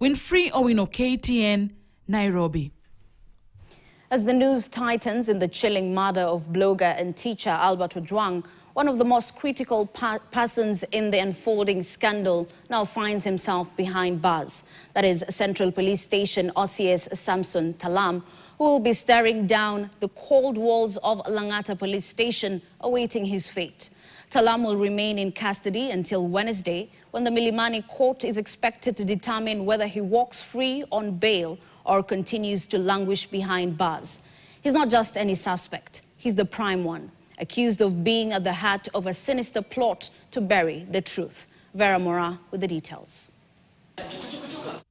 Winfrey Owino, KTN, Nairobi. As the news tightens in the chilling murder of blogger and teacher Albert Ojwang, one of the most critical persons in the unfolding scandal now finds himself behind bars. That is Central Police Station OCS Samson Talaam, who will be staring down the cold walls of Langata Police Station, awaiting his fate. Talaam will remain in custody until Wednesday, when the Milimani court is expected to determine whether he walks free on bail or continues to languish behind bars. He's not just any suspect, he's the prime one, accused of being at the heart of a sinister plot to bury the truth. Vera Mora with the details.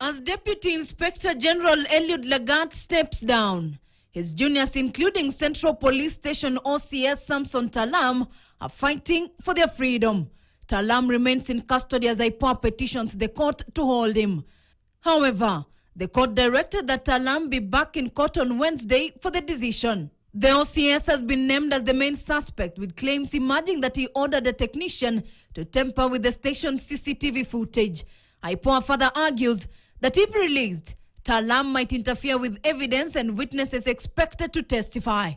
As Deputy Inspector General Eliud Lagat steps down, his juniors, including Central Police Station OCS Samson Talaam, are fighting for their freedom. Talaam remains in custody as IPOA petitions the court to hold him. However, the court directed that Talaam be back in court on Wednesday for the decision. The OCS has been named as the main suspect, with claims emerging that he ordered a technician to tamper with the station's CCTV footage. IPOA further argues that if released, Talaam might interfere with evidence and witnesses expected to testify.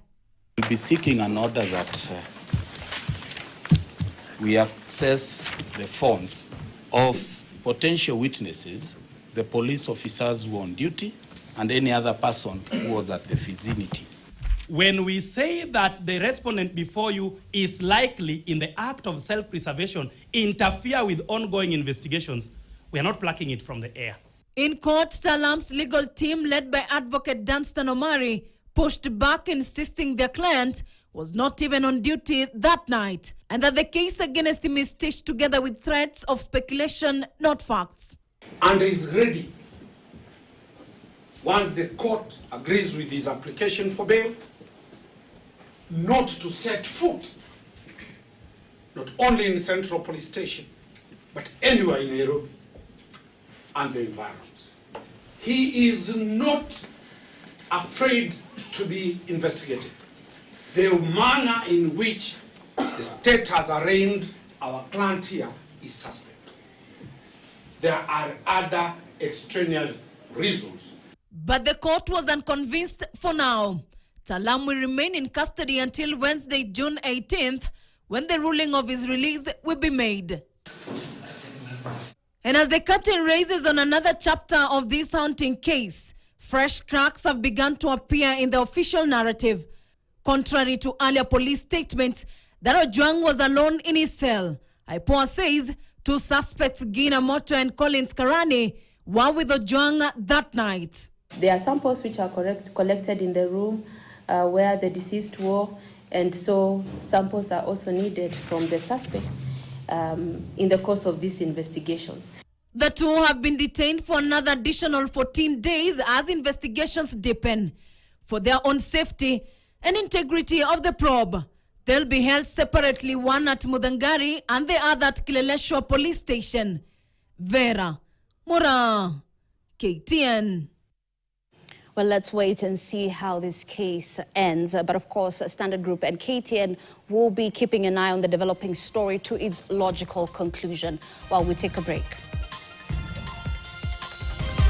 We'll be seeking an order that we access the phones of potential witnesses, the police officers who were on duty, and any other person who was at the vicinity. When we say that the respondent before you is likely, in the act of self-preservation, interfere with ongoing investigations, we are not plucking it from the air. In court, Talaam's legal team, led by advocate Dunstan Omari, pushed back, insisting their client was not even on duty that night, and that the case against him is stitched together with threats of speculation, not facts. And is ready, once the court agrees with his application for bail, not to set foot, not only in Central Police Station, but anywhere in Nairobi and the environment. He is not afraid to be investigated. The manner in which the state has arraigned our client here is suspect. There are other extraneous reasons. But the court was unconvinced for now. Talaam will remain in custody until Wednesday, June 18th, when the ruling of his release will be made. And as the curtain raises on another chapter of this haunting case, fresh cracks have begun to appear in the official narrative. Contrary to earlier police statements that Ojwang was alone in his cell, IPOA says two suspects, Gina Moto and Collins Karani, were with Ojwang that night. There are samples which are collected in the room where the deceased were, and so samples are also needed from the suspects in the course of these investigations. The two have been detained for another additional 14 days as investigations deepen. For their own safety and integrity of the probe, they'll be held separately, one at Mudangari and the other at Kileleshwa Police Station. Vera Mora, KTN. Well, let's wait and see how this case ends. But of course, Standard Group and KTN will be keeping an eye on the developing story to its logical conclusion while we take a break.